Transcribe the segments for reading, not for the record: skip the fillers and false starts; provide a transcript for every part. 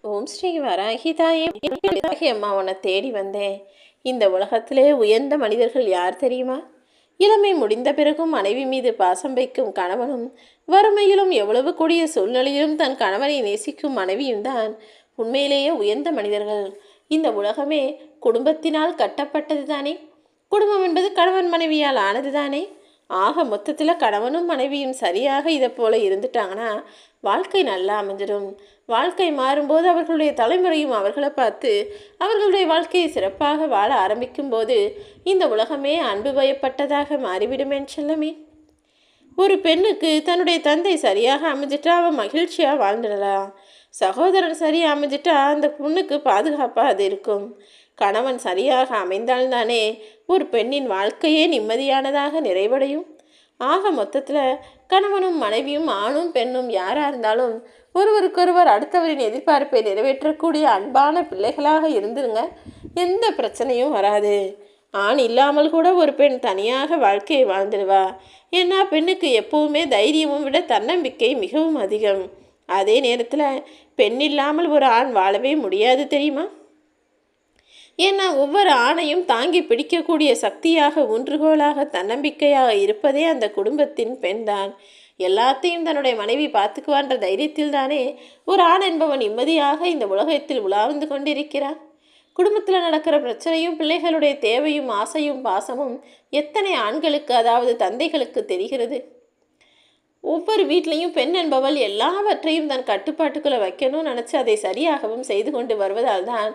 ஓம் ஸ்ரீ வராகிதாயே. வராகி அம்மா, உன்னை தேடி வந்தேன். இந்த உலகத்திலே உயர்ந்த மனிதர்கள் யார் தெரியுமா? இளமை முடிந்த பிறகும் மனைவி மீது பாசம் வைக்கும் கணவனும், வறுமையிலும் எவ்வளவு கூடிய சூழ்நிலையிலும் தன் கணவனை நேசிக்கும் மனைவியும் தான் உண்மையிலேயே உயர்ந்த மனிதர்கள். இந்த உலகமே குடும்பத்தினால் கட்டப்பட்டது தானே. குடும்பம் என்பது கணவன் மனைவியால் ஆனது தானே. ஆக மொத்தத்தில் கணவனும் மனைவியும் சரியாக இதை போல இருந்துட்டாங்கன்னா வாழ்க்கை நல்லா அமைஞ்சிடும். வாழ்க்கை மாறும்போது அவர்களுடைய தலைமுறையும் அவர்களை பார்த்து அவர்களுடைய வாழ்க்கையை சிறப்பாக வாழ ஆரம்பிக்கும் போது இந்த உலகமே அன்பு பயப்பட்டதாக மாறிவிடும் என் செல்லமே. ஒரு பெண்ணுக்கு தன்னுடைய தந்தை சரியாக அமைஞ்சிட்டா அவன் மகிழ்ச்சியாக வாழ்ந்துடலாம். சகோதரன் சரியாக அமைஞ்சிட்டா அந்த பொண்ணுக்கு பாதுகாப்பாக அது இருக்கும். கணவன் சரியாக அமைந்தால்தானே ஒரு பெண்ணின் வாழ்க்கையே நிம்மதியானதாக நிறைவடையும். ஆக மொத்தத்தில் கணவனும் மனைவியும் ஆணும் பெண்ணும் யாராக இருந்தாலும் ஒருவருக்கொருவர் அடுத்தவரின் எதிர்பார்ப்பை நிறைவேற்றக்கூடிய அன்பான பிள்ளைகளாக இருந்துருங்க. எந்த பிரச்சனையும் வராது. ஆண் இல்லாமல் கூட ஒரு பெண் தனியாக வாழ்க்கையை வாழ்ந்துடுவா. ஏன்னா பெண்ணுக்கு எப்பவுமே தைரியமும் விட தன்னம்பிக்கை மிகவும் அதிகம். அதே நேரத்தில் பெண் இல்லாமல் ஒரு ஆண் வாழவே முடியாது தெரியுமா? ஏன்னா ஒவ்வொரு ஆணையும் தாங்கி பிடிக்கக்கூடிய சக்தியாக ஊன்றுகோலாக தன்னம்பிக்கையாக இருப்பதே அந்த குடும்பத்தின் பெண்தான். எல்லாத்தையும் தன்னுடைய மனைவி பார்த்துக்குவான்ற தைரியத்தில் தானே ஒரு ஆண் என்பவன் நிம்மதியாக இந்த உலகத்தில் உலாழ்ந்து கொண்டிருக்கிறான். குடும்பத்தில் நடக்கிற பிரச்சனையும் பிள்ளைகளுடைய தேவையும் ஆசையும் பாசமும் எத்தனை ஆண்களுக்கு, அதாவது தந்தைகளுக்கு தெரிகிறது? ஒவ்வொரு வீட்லேயும் பெண் என்பவள் எல்லாவற்றையும் தன் கட்டுப்பாட்டுக்குள்ளே வைக்கணும்னு நினச்சி அதை சரியாகவும் செய்து கொண்டு வருவதால் தான்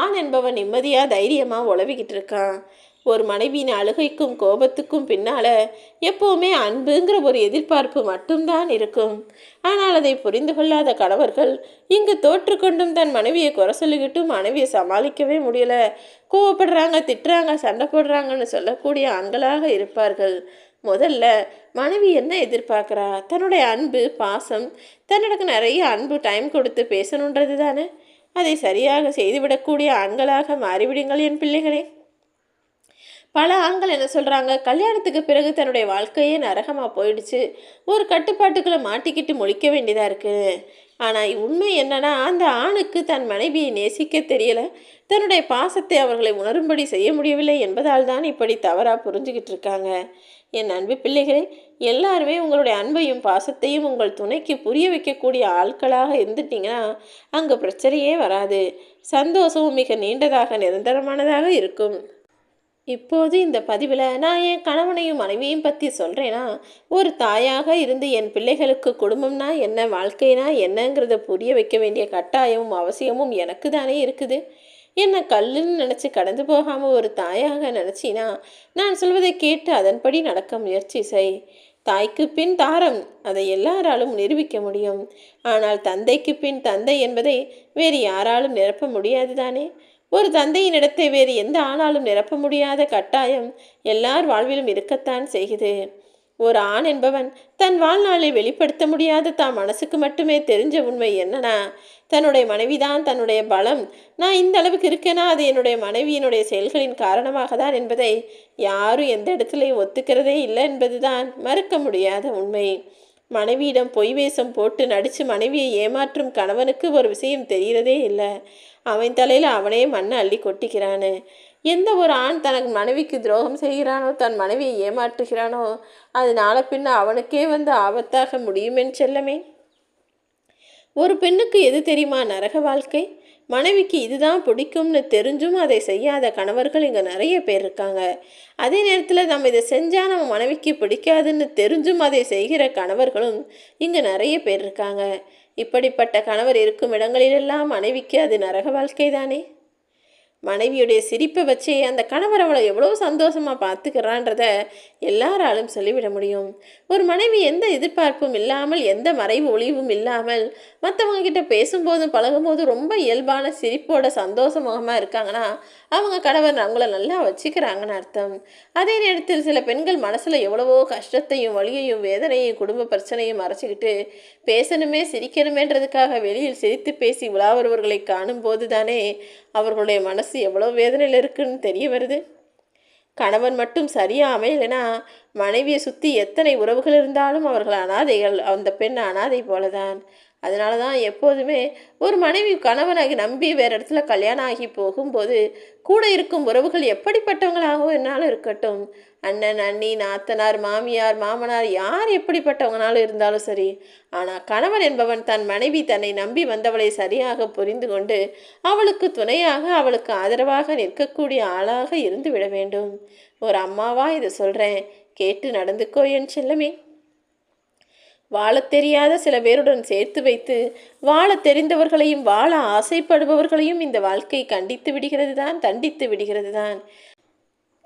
ஆண் என்பவன் நிம்மதியாக தைரியமாக உழவிக்கிட்டு இருக்கான். ஒரு மனைவியின் அழுகைக்கும் கோபத்துக்கும் பின்னால் எப்போவுமே அன்புங்கிற ஒரு எதிர்பார்ப்பு மட்டும்தான் இருக்கும். ஆனால் அதை புரிந்து கொள்ளாத கணவர்கள் இங்கு தோற்றுக்கொண்டும் தன் மனைவியை குறை சொல்லிக்கிட்டும் மனைவியை சமாளிக்கவே முடியலை. கோவப்படுறாங்க, திட்டுறாங்க, சண்டை போடுறாங்கன்னு சொல்லக்கூடிய ஆண்களாக இருப்பார்கள். முதல்ல மனைவி என்ன எதிர்பார்க்குறா? தன்னுடைய அன்பு பாசம், தன்னிடக்கு நிறைய அன்பு டைம் கொடுத்து பேசணுன்றது தானே. அதை சரியாக செய்துவிடக்கூடிய ஆண்களாக மாறிவிடுங்கள் என் பிள்ளைகளே. பல ஆண்கள் என்ன சொல்கிறாங்க, கல்யாணத்துக்கு பிறகு தன்னுடைய வாழ்க்கையே நரகமாக போயிடுச்சு, ஒரு கட்டுப்பாட்டுக்குள்ளே மாட்டிக்கிட்டு முழிக்க வேண்டியதாக இருக்குது. ஆனால் உண்மை என்னன்னா, அந்த ஆணுக்கு தன் மனைவியை நேசிக்க தெரியலை, தன்னுடைய பாசத்தை அவர்களை உணரும்படி செய்ய முடியவில்லை என்பதால் தான் இப்படி தவறாக புரிஞ்சுக்கிட்டு இருக்காங்க. என் அன்பு பிள்ளைகளே, எல்லாருமே உங்களுடைய அன்பையும் பாசத்தையும் உங்கள் துணைக்கு புரிய வைக்கக்கூடிய ஆட்களாக இருந்துட்டிங்கன்னா அங்கே பிரச்சனையே வராது. சந்தோஷமும் மிக நீண்டதாக நிரந்தரமானதாக இருக்கும். இப்போது இந்த பதிவில் நான் என் கணவனையும் மனைவியும் பற்றி சொல்கிறேன்னா, ஒரு தாயாக இருந்து என் பிள்ளைகளுக்கு குடும்பம்னா என்ன, வாழ்க்கைனா என்னங்கிறத புரிய வைக்க வேண்டிய கட்டாயமும் அவசியமும் எனக்கு தானே இருக்குது. என்னை கல்லுன்னு நினச்சி கடந்து போகாமல் ஒரு தாயாக நினச்சினா நான் சொல்வதை கேட்டு அதன்படி நடக்க முயற்சி செய். தாய்க்கு பின் தாரம், அதை எல்லாராலும் நிரூபிக்க முடியும். ஆனால் தந்தைக்கு பின் தந்தை என்பதை வேறு யாராலும் நிரப்ப முடியாது தானே. ஒரு தந்தையின் இடத்தை வேறு எந்த ஆணாலும் நிரப்ப முடியாத கட்டாயம் எல்லார் வாழ்விலும் இருக்கத்தான் செய்கிறது. ஒரு ஆண் என்பவன் தன் வாழ்நாளை வெளிப்படுத்த முடியாத தான் மனசுக்கு மட்டுமே தெரிஞ்ச உண்மை என்னன்னா, தன்னுடைய மனைவிதான் தன்னுடைய பலம். நான் இந்த அளவுக்கு இருக்கேனா அது என்னுடைய மனைவியினுடைய செயல்களின் காரணமாக தான் என்பதை யாரும் எந்த இடத்துலையும் ஒத்துக்கிறதே இல்லை என்பதுதான் மறுக்க முடியாத உண்மை. மனைவியிடம் பொய் வேஷம் போட்டு நடித்து மனைவியை ஏமாற்றும் கணவனுக்கு ஒரு விஷயம் தெரிகிறதே இல்லை. அவன் தலையில் அவனே மண்ணை அள்ளி கொட்டிக்கிறானு. எந்த ஒரு ஆண் தனக்கு மனைவிக்கு துரோகம் செய்கிறானோ, தன் மனைவியை ஏமாற்றுகிறானோ, அது நாளை பின்ன அவனுக்கே ஆபத்தாக முடியுமென் செல்லமே. ஒரு பெண்ணுக்கு எது தெரியுமா நரக வாழ்க்கை? மனைவிக்கு இதுதான் பிடிக்கும்னு தெரிஞ்சும் அதை செய்யாத கணவர்கள் இங்கே நிறைய பேர் இருக்காங்க. அதே நேரத்தில் நம்ம இதை செஞ்சால் நம்ம மனைவிக்கு பிடிக்காதுன்னு தெரிஞ்சும் அதை செய்கிற கணவர்களும் இங்கே நிறைய பேர் இருக்காங்க. இப்படிப்பட்ட கணவர் இருக்கும் இடங்களிலெல்லாம் மனைவிக்கு அது நரக வாழ்க்கை தானே. மனைவியுடைய சிரிப்பை வச்சே அந்த கணவர் அவளை எவ்வளோ சந்தோஷமாக பார்த்துக்கிறான்றத எல்லாராலும் சொல்லிவிட முடியும். ஒரு மனைவி எந்த எதிர்பார்ப்பும் இல்லாமல், எந்த மறைவு ஒளிவும் இல்லாமல் மற்றவங்க கிட்ட பேசும்போதும் பழகும்போதும் ரொம்ப இயல்பான சிரிப்போட சந்தோஷமாக இருக்காங்கன்னா அவங்க கணவர் அவங்கள நல்லா வச்சுக்கிறாங்கன்னு அர்த்தம். அதே நேரத்தில் சில பெண்கள் மனசில் எவ்வளவோ கஷ்டத்தையும் வலியையும் வேதனையும் குடும்ப பிரச்சனையும் மறைச்சிக்கிட்டு பேசணுமே சிரிக்கணுமேன்றதுக்காக வெளியில் சிரித்து பேசி உலாவருவர்களை காணும்போது தானே அவர்களுடைய மனசு எவ்வளோ வேதனையில் இருக்குன்னு தெரிய வருது. கணவன் மட்டும் சரியாக அமையலைன்னா மனைவியை சுற்றி எத்தனை உறவுகள் இருந்தாலும் அவர்கள் அனாதைகள். அந்த பெண் அனாதை போலதான். அதனால தான் எப்போதுமே ஒரு மனைவி கணவனாகி நம்பி வேறு இடத்துல கல்யாணம் ஆகி போகும்போது கூட இருக்கும் உறவுகள் எப்படிப்பட்டவங்களாகவும் என்னாலும் இருக்கட்டும், அண்ணன் அண்ணி நாத்தனார் மாமியார் மாமனார் யார் எப்படிப்பட்டவங்கனாலும் இருந்தாலும் சரி, ஆனால் கணவன் என்பவன் தன் மனைவி தன்னை நம்பி வந்தவளை சரியாக புரிந்து கொண்டு அவளுக்கு துணையாக அவளுக்கு ஆதரவாக நிற்கக்கூடிய ஆளாக இருந்து விட வேண்டும். ஒரு அம்மாவா இதை சொல்கிறேன், கேட்டு நடந்துக்கோ என் செல்லமே. வாழத் தெரியாத சில பேருடன் சேர்த்து வைத்து வாழத் தெரிந்தவர்களையும் வாழ ஆசைப்படுபவர்களையும் இந்த வாழ்க்கை கண்டித்து விடுகிறது தான், தண்டித்து விடுகிறது தான்.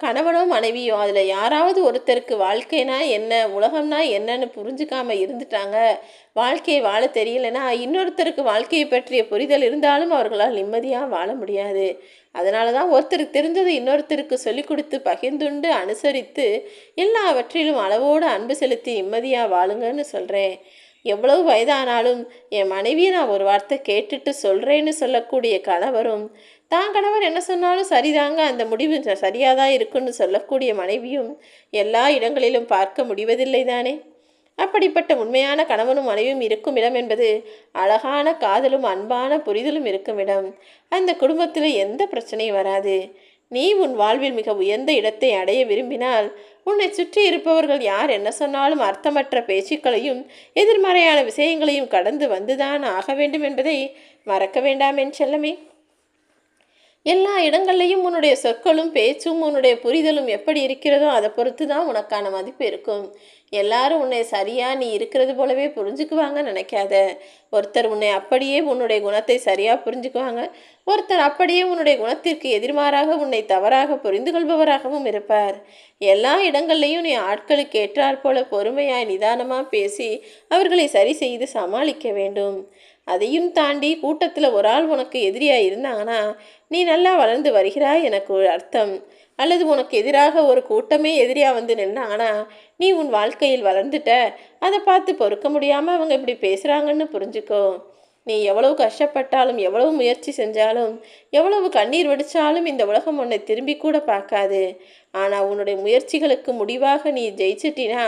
கணவனோ மனைவியோ அதில் யாராவது ஒருத்தருக்கு வாழ்க்கைனா என்ன உலகம்னா என்னன்னு புரிஞ்சுக்காம இருந்துட்டாங்க, வாழ்க்கையை வாழ தெரியலைன்னா இன்னொருத்தருக்கு வாழ்க்கையை பற்றிய புரிதல் இருந்தாலும் அவர்களால் நிம்மதியாக வாழ முடியாது. அதனால தான் ஒருத்தருக்கு தெரிஞ்சதை இன்னொருத்தருக்கு சொல்லிக் கொடுத்து பகிர்ந்துண்டு அனுசரித்து எல்லாவற்றிலும் அளவோடு அன்பு செலுத்தி நிம்மதியாக வாழுங்கன்னு சொல்கிறேன். எவ்வளவு வயதானாலும் என் மனைவியை நான் ஒரு வார்த்தை கேட்டுட்டு சொல்கிறேன்னு சொல்லக்கூடிய கணவரும், தான் கணவர் என்ன சொன்னாலும் சரிதாங்க, அந்த முடிவு சரியாக தான் இருக்குன்னு சொல்லக்கூடிய மனைவியும் எல்லா இடங்களிலும் பார்க்க முடிவதில்லை தானே. அப்படிப்பட்ட உண்மையான கணவனும் மனைவியும் இருக்கும் இடம் என்பது அழகான காதலும் அன்பான புரிதலும் இருக்கும் இடம். அந்த குடும்பத்தில் எந்த பிரச்சனையும் வராது. நீ உன் வாழ்வில் மிக உயர்ந்த இடத்தை அடைய விரும்பினால் உன்னை சுற்றி இருப்பவர்கள் யார் என்ன சொன்னாலும் அர்த்தமற்ற பேச்சுக்களையும் எதிர்மறையான விஷயங்களையும் கடந்து வந்துதான் ஆக வேண்டும் என்பதை மறக்க வேண்டாம் என் செல்லமே. எல்லா இடங்கள்லையும் உன்னுடைய சொற்களும் பேச்சும் உன்னுடைய புரிதலும் எப்படி இருக்கிறதோ அதை பொறுத்து தான் உனக்கான மதிப்பு இருக்கும். எல்லாரும் உன்னை சரியா நீ இருக்கிறது போலவே புரிஞ்சுக்குவாங்கன்னு நினைக்காத. ஒருத்தர் உன்னை அப்படியே உன்னுடைய குணத்தை சரியா புரிஞ்சுக்குவாங்க, ஒருத்தர் அப்படியே உன்னுடைய குணத்திற்கு எதிர்மாறாக உன்னை தவறாக புரிந்து கொள்பவராகவும் இருப்பார். எல்லா இடங்கள்லையும் நீ ஆட்களுக்கு ஏற்றாற் போல பொறுமையாய் நிதானமாக பேசி அவர்களை சரி செய்து சமாளிக்க வேண்டும். அதையும் தாண்டி கூட்டத்தில் ஒரு ஆள் உனக்கு எதிரியாக இருந்தாங்கன்னா நீ நல்லா வளர்ந்து வருகிறாய் எனக்கு ஒரு அர்த்தம். அல்லது உனக்கு எதிராக ஒரு கூட்டமே எதிரியாக வந்து நின்னாங்கன்னா நீ உன் வாழ்க்கையில் வளர்ந்துட்ட, அதை பார்த்து பொறுக்க முடியாமல் அவங்க இப்படி பேசுகிறாங்கன்னு புரிஞ்சுக்கோ. நீ எவ்வளவு கஷ்டப்பட்டாலும் எவ்வளவு முயற்சி செஞ்சாலும் எவ்வளவு கண்ணீர் வடித்தாலும் இந்த உலகம் உன்னை திரும்பி கூட பார்க்காது. ஆனால் உன்னுடைய முயற்சிகளுக்கு முடிவாக நீ ஜெயிச்சிட்டினா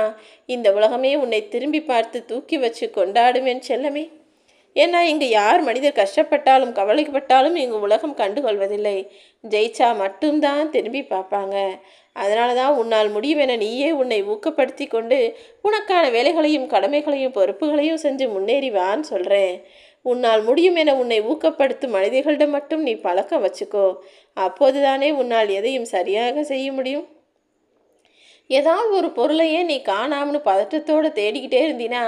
இந்த உலகமே உன்னை திரும்பி பார்த்து தூக்கி வச்சு கொண்டாடுவேன் செல்லமே. ஏன்னா இங்கு யார் மனிதர் கஷ்டப்பட்டாலும் கவலைப்பட்டாலும் இங்கு உலகம் கண்டுகொள்வதில்லை, ஜெயிச்சா மட்டும்தான் திரும்பி பார்ப்பாங்க. அதனால தான் உன்னால் முடியும் என நீயே உன்னை ஊக்கப்படுத்தி கொண்டு உனக்கான வேலைகளையும் கடமைகளையும் பொறுப்புகளையும் செஞ்சு முன்னேறி வான்னு சொல்கிறேன். உன்னால் முடியும் என உன்னை ஊக்கப்படுத்தும் மனிதர்களிடம் மட்டும் நீ பழக்கம் வச்சுக்கோ. அப்போதுதானே உன்னால் எதையும் சரியாக செய்ய முடியும். ஏதாவது ஒரு பொருளையே நீ காணாமனு பதற்றத்தோடு தேடிக்கிட்டே இருந்தினா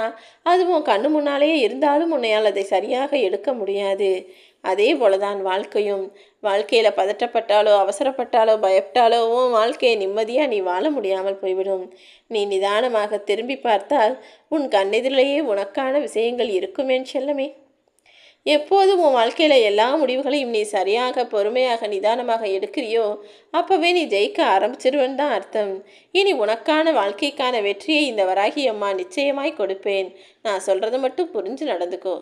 அதுவும் கண்ணு முன்னாலேயே இருந்தாலும் உன்னையால் அதை சரியாக எடுக்க முடியாது. அதே போலதான் வாழ்க்கையும். வாழ்க்கையில் பதற்றப்பட்டாலோ அவசரப்பட்டாலோ பயப்பட்டாலோ உன் வாழ்க்கையை நிம்மதியாக நீ வாழ முடியாமல் போய்விடும். நீ நிதானமாக திரும்பி பார்த்தால் உன் கண்ணெதிரிலேயே உனக்கான விஷயங்கள் இருக்குமேன்னு செல்லமே. எப்போதும் உன் வாழ்க்கையில் எல்லா முடிவுகளையும் நீ சரியாக பொறுமையாக நிதானமாக எடுக்கிறியோ அப்போவே நீ ஜெயிக்க ஆரம்பிச்சிருவன் தான் அர்த்தம். இனி உனக்கான வாழ்க்கைக்கான வெற்றியை இந்த வராகி அம்மா நிச்சயமாய் கொடுப்பேன். நான் சொல்கிறத மட்டும் புரிஞ்சு நடந்துக்கோ.